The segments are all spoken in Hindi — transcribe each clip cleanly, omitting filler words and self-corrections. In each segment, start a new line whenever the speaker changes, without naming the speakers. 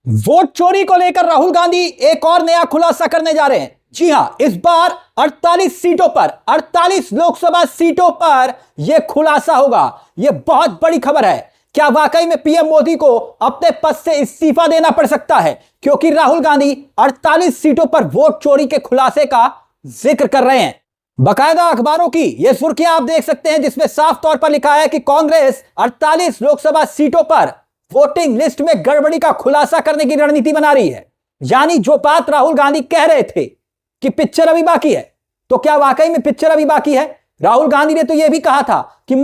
वोट चोरी को लेकर राहुल गांधी एक और नया खुलासा करने जा रहे हैं। जी हां, इस बार 48 सीटों पर 48 लोकसभा सीटों पर यह खुलासा होगा। यह बहुत बड़ी खबर है। क्या वाकई में पीएम मोदी को अपने पद से इस्तीफा देना पड़ सकता है? क्योंकि राहुल गांधी 48 सीटों पर वोट चोरी के खुलासे का जिक्र कर रहे हैं। बाकायदा अखबारों की यह सुर्खियां आप देख सकते हैं, जिसमें साफ तौर पर लिखा है कि कांग्रेस 48 लोकसभा सीटों पर वोटिंग लिस्ट में गड़बड़ी का खुलासा करने की रणनीति बना रही है। यानी जो बात राहुल गांधी कह रहे थे कि पिक्चर अभी बाकी है, तो क्या वाकई में पिक्चर अभी बाकी है? राहुल गांधी ने तो यह भी कहा था कि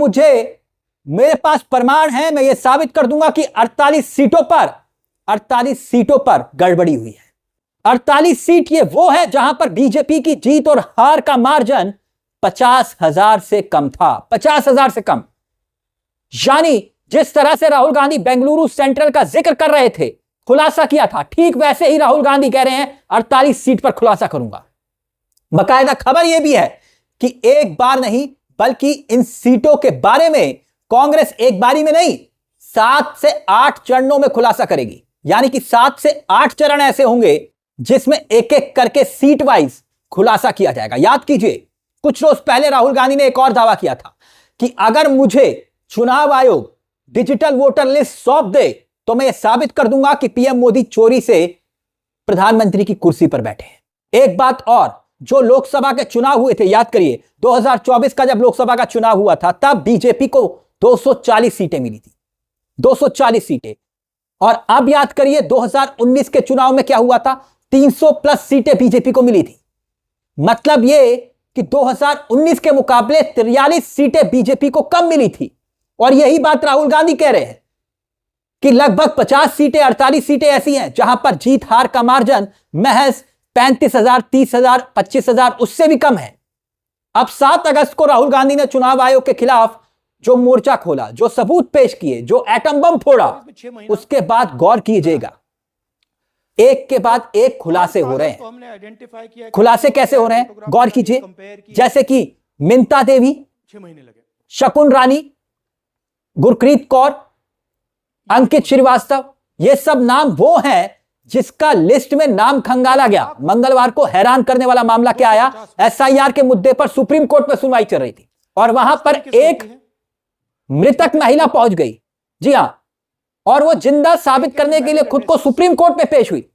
मेरे पास प्रमाण है, मैं यह साबित कर दूंगा कि 48 सीटों पर गड़बड़ी हुई है। 48 सीट ये वो है जहां पर बीजेपी की जीत और हार का मार्जिन 50,000 से कम था। 50,000 से कम। यानी जिस तरह से राहुल गांधी बेंगलुरु सेंट्रल का जिक्र कर रहे थे, खुलासा किया था, ठीक वैसे ही राहुल गांधी कह रहे हैं 48 सीट पर खुलासा करूंगा। बाकायदा खबर यह भी है कि एक बार नहीं बल्कि इन सीटों के बारे में कांग्रेस एक बारी में नहीं, 7 से 8 चरणों में खुलासा करेगी। यानी कि 7 से 8 चरण ऐसे होंगे जिसमें एक एक करके सीट वाइज खुलासा किया जाएगा। याद कीजिए, कुछ रोज पहले राहुल गांधी ने एक और दावा किया था कि अगर मुझे चुनाव आयोग डिजिटल वोटर लिस्ट सौंप दे तो मैं यह साबित कर दूंगा कि पीएम मोदी चोरी से प्रधानमंत्री की कुर्सी पर बैठे हैं। एक बात और, जो लोकसभा के चुनाव हुए थे, याद करिए 2024 का जब लोकसभा का चुनाव हुआ था, तब बीजेपी को 240 सीटें मिली थी। 240 सीटें। और अब याद करिए 2019 के चुनाव में क्या हुआ था? 300 प्लस सीटें बीजेपी को मिली थी। मतलब यह कि 2019 के मुकाबले 43 सीटें बीजेपी को कम मिली थी। और यही बात राहुल गांधी कह रहे हैं कि लगभग 50 सीटें 48 सीटें ऐसी हैं जहां पर जीत हार का मार्जिन महज 35,000, 30,000, 25,000 उससे भी कम है। अब 7 अगस्त को राहुल गांधी ने चुनाव आयोग के खिलाफ जो मोर्चा खोला, जो सबूत पेश किए, जो एटम बम फोड़ा, उसके बाद गौर कीजिएगा, एक के बाद एक खुलासे हो रहे हैं। खुलासे कैसे हो रहे हैं? गौर कीजिए। जैसे कि मिंता देवी, शकुन रानी, गुरप्रीत कौर, अंकित श्रीवास्तव, ये सब नाम वो हैं जिसका लिस्ट में नाम खंगाला गया। मंगलवार को हैरान करने वाला मामला क्या आया? एसआईआर के मुद्दे पर सुप्रीम कोर्ट में सुनवाई चल रही थी और वहां पर एक मृतक महिला पहुंच गई। जी हां, और वो जिंदा साबित करने के लिए खुद को सुप्रीम कोर्ट में पेश हुई।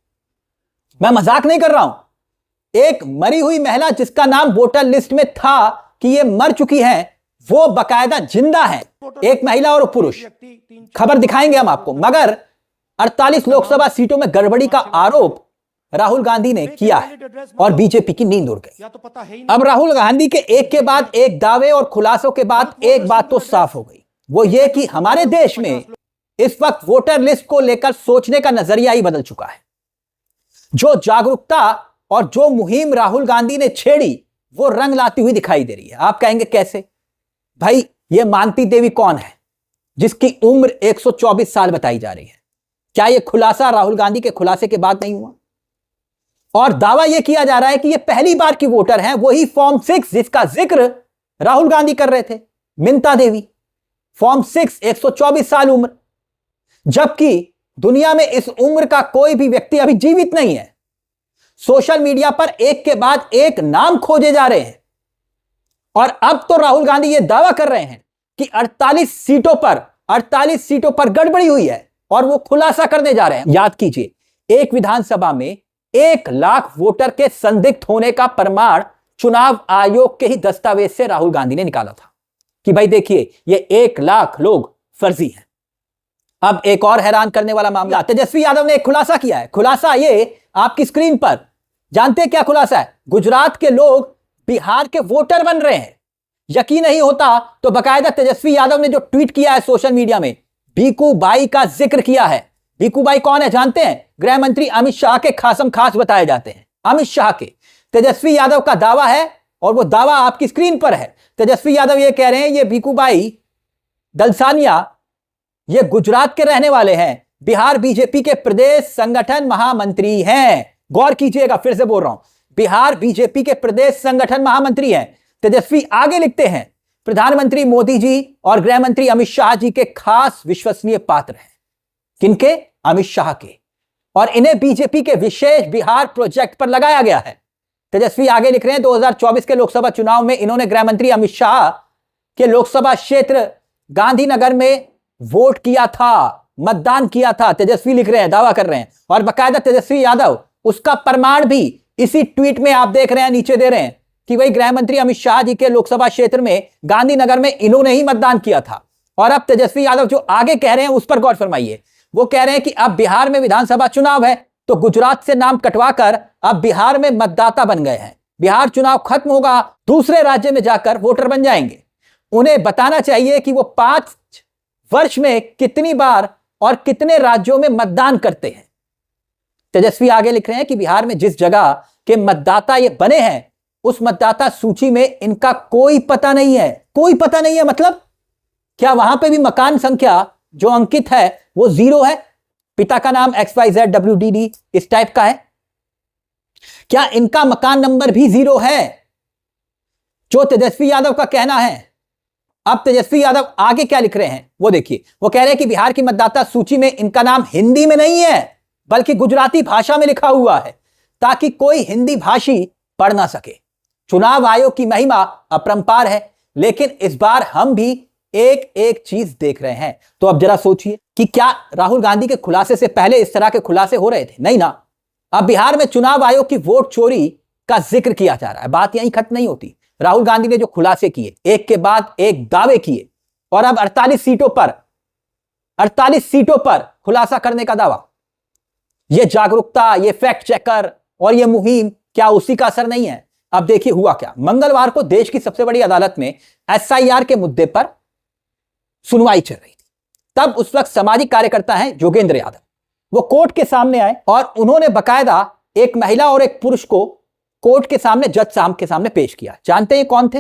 मैं मजाक नहीं कर रहा हूं। एक मरी हुई महिला जिसका नाम वोटर लिस्ट में था कि ये मर चुकी है, वो बकायदा जिंदा है। एक महिला और पुरुष। खबर दिखाएंगे हम आपको। मगर 48 लोकसभा सीटों में गड़बड़ी का आरोप राहुल गांधी ने किया है और बीजेपी की नींद उड़ गई। अब राहुल गांधी के एक के बाद एक दावे और खुलासों के बाद एक बात तो साफ हो गई, वो ये कि हमारे देश में इस वक्त वोटर लिस्ट को लेकर सोचने का नजरिया ही बदल चुका है। जो जागरूकता और जो मुहिम राहुल गांधी ने छेड़ी, वो रंग लाती हुई दिखाई दे रही है। आप कहेंगे कैसे? भाई, ये मानती देवी कौन है जिसकी उम्र 124 साल बताई जा रही है? क्या यह खुलासा राहुल गांधी के खुलासे के बाद नहीं हुआ? और दावा यह किया जा रहा है कि यह पहली बार की वोटर है, वही फॉर्म 6 जिसका जिक्र राहुल गांधी कर रहे थे, मिंता देवी। फॉर्म 6, 124 साल उम्र, जबकि दुनिया में इस उम्र का कोई भी व्यक्ति अभी जीवित नहीं है। सोशल मीडिया पर एक के बाद एक नाम खोजे जा रहे हैं और अब तो राहुल गांधी यह दावा कर रहे हैं कि 48 सीटों पर गड़बड़ी हुई है और वो खुलासा करने जा रहे हैं। याद कीजिए, एक विधानसभा में 1 लाख वोटर के संदिग्ध होने का प्रमाण चुनाव आयोग के ही दस्तावेज से राहुल गांधी ने निकाला था कि भाई देखिए, ये 1 लाख लोग फर्जी हैं। अब एक और हैरान करने वाला मामला, तेजस्वी यादव ने एक खुलासा किया है। खुलासा ये आपकी स्क्रीन पर, जानते हैं क्या खुलासा है? गुजरात के लोग बिहार के वोटर बन रहे हैं। यकीन नहीं होता तो बकायदा तेजस्वी यादव ने जो ट्वीट किया है सोशल मीडिया में, भीकू बाई का जिक्र किया है। भीकू बाई कौन है जानते हैं? गृह मंत्री अमित शाह के खासम खास बताए जाते हैं। अमित शाह के। तेजस्वी यादव का दावा है और वो दावा आपकी स्क्रीन पर है। तेजस्वी यादव ये कह रहे हैं, ये भीकू बाई दलसानिया ये गुजरात के रहने वाले हैं, बिहार बीजेपी के प्रदेश संगठन महामंत्री हैं। गौर कीजिएगा, फिर से बोल रहा हूं, बिहार बीजेपी के प्रदेश संगठन महामंत्री हैं। तेजस्वी आगे लिखते हैं, प्रधानमंत्री मोदी जी और गृह मंत्री अमित शाह जी के खास विश्वसनीय पात्र हैं। किनके? अमित शाह के। और इन्हें बीजेपी के विशेष बिहार प्रोजेक्ट पर लगाया गया है। तेजस्वी आगे लिख रहे हैं 2024 के लोकसभा चुनाव में इन्होंने गृह मंत्री अमित शाह के लोकसभा क्षेत्र गांधीनगर में वोट किया था, मतदान किया था। तेजस्वी लिख रहे हैं, दावा कर रहे हैं, और बकायदा तेजस्वी यादव उसका प्रमाण भी इसी ट्वीट में आप देख रहे हैं, नीचे दे रहे हैं कि वही गृह मंत्री अमित शाह जी के लोकसभा क्षेत्र में गांधीनगर में इन्होंने ही मतदान किया था। और अब तेजस्वी यादव जो आगे कह रहे हैं उस पर गौर फरमाइए। वो कह रहे हैं कि अब बिहार में विधानसभा चुनाव है तो गुजरात से नाम कटवाकर अब बिहार में मतदाता बन गए हैं। बिहार चुनाव खत्म होगा, दूसरे राज्य में जाकर वोटर बन जाएंगे। उन्हें बताना चाहिए कि वो 5 वर्ष में कितनी बार और कितने राज्यों में मतदान करते हैं। तेजस्वी आगे लिख रहे हैं कि बिहार में जिस जगह के मतदाता ये बने हैं उस मतदाता सूची में इनका कोई पता नहीं है। कोई पता नहीं है मतलब क्या वहां पे भी मकान संख्या जो अंकित है वो 0 है? पिता का नाम XYZWDD इस टाइप का है? क्या इनका मकान नंबर भी 0 है? जो तेजस्वी यादव का कहना है। अब तेजस्वी यादव आगे क्या लिख रहे हैं वो देखिए। वो कह रहे हैं कि बिहार की मतदाता सूची में इनका नाम हिंदी में नहीं है बल्कि गुजराती भाषा में लिखा हुआ है ताकि कोई हिंदी भाषी पढ़ ना सके। चुनाव आयोग की महिमा अपरंपार है, लेकिन इस बार हम भी एक एक चीज देख रहे हैं। तो अब जरा सोचिए कि क्या राहुल गांधी के खुलासे से पहले इस तरह के खुलासे हो रहे थे? नहीं ना। अब बिहार में चुनाव आयोग की वोट चोरी का जिक्र किया जा रहा है। बात यहीं खत्म नहीं होती। राहुल गांधी ने जो खुलासे किए, एक के बाद एक दावे किए, और अब 48 सीटों पर खुलासा करने का दावा। यह जागरूकता, यह फैक्ट चेकर और यह मुहिम, क्या उसी का असर नहीं है? अब देखिए हुआ क्या। मंगलवार को देश की सबसे बड़ी अदालत में SIR के मुद्दे पर सुनवाई चल रही थी। तब उस वक्त सामाजिक कार्यकर्ता हैं योगेंद्र यादव, वो कोर्ट के सामने आए और उन्होंने बकायदा एक महिला और एक पुरुष को कोर्ट के सामने, जज साहब के सामने पेश किया। जानते हैं कौन थे?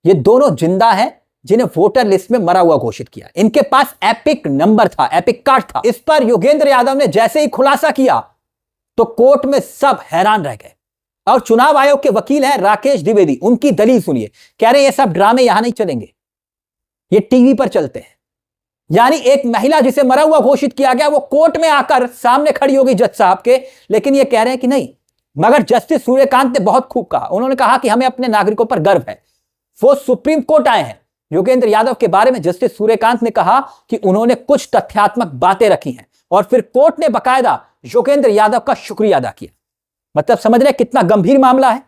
ये दोनों जिंदा हैं जिन्हें वोटर लिस्ट में मरा हुआ घोषित किया। इनके पास एपिक नंबर था, एपिक कार्ड था। इस पर योगेंद्र यादव ने जैसे ही खुलासा किया तो कोर्ट में सब हैरान रह गए। और चुनाव आयोग के वकील हैं राकेश द्विवेदी, उनकी दलील सुनिए। कह रहे हैं ये सब ड्रामे यहां नहीं चलेंगे, ये टीवी पर चलते हैं। यानी एक महिला जिसे मरा हुआ घोषित किया गया वो कोर्ट में आकर सामने खड़ी होगी जज साहब के, लेकिन ये कह रहे हैं कि नहीं। मगर जस्टिस सूर्यकांत ने बहुत खूब कहा। उन्होंने कहा कि हमें अपने नागरिकों पर गर्व है। वो सुप्रीम कोर्ट आए हैं। योगेंद्र यादव के बारे में जस्टिस सूर्यकांत ने कहा कि उन्होंने कुछ तथ्यात्मक बातें रखी हैं, और फिर कोर्ट ने बकायदा योगेंद्र यादव का शुक्रिया अदा किया। मतलब समझ रहे कितना गंभीर मामला है।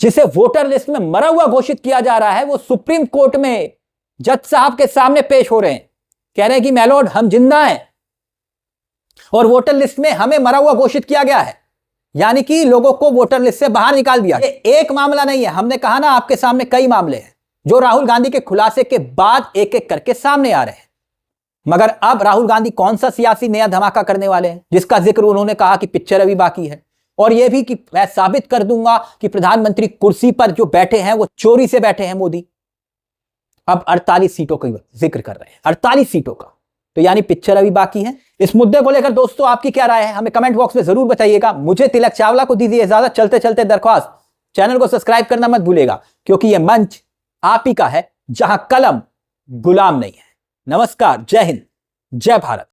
जिसे वोटर लिस्ट में मरा हुआ घोषित किया जा रहा है वो सुप्रीम कोर्ट में जज साहब के सामने पेश हो रहे हैं, कह रहे हैं कि मैलॉर्ड हम जिंदा हैं और वोटर लिस्ट में हमें मरा हुआ घोषित किया गया है। यानी कि लोगों को वोटर लिस्ट से बाहर निकाल दिया। ये एक मामला नहीं है, हमने कहा ना आपके सामने कई मामले हैं जो राहुल गांधी के खुलासे के बाद एक एक करके सामने आ रहे हैं। मगर अब राहुल गांधी कौन सा सियासी नया धमाका करने वाले हैं जिसका जिक्र उन्होंने कहा कि पिक्चर अभी बाकी है, और यह भी कि मैं साबित कर दूंगा कि प्रधानमंत्री कुर्सी पर जो बैठे हैं वो चोरी से बैठे हैं मोदी। अब 48 सीटों का जिक्र कर रहे हैं, 48 सीटों का। तो यानी पिक्चर अभी बाकी है। इस मुद्दे को लेकर दोस्तों आपकी क्या राय है हमें कमेंट बॉक्स में जरूर बताइएगा। मुझे तिलक चावला को दीजिए इजाजत। चलते चलते दरख्वास्त, चैनल को सब्सक्राइब करना मत भूलिएगा, क्योंकि यह मंच आप ही का है जहां कलम गुलाम नहीं है। नमस्कार, जय हिंद, जय भारत।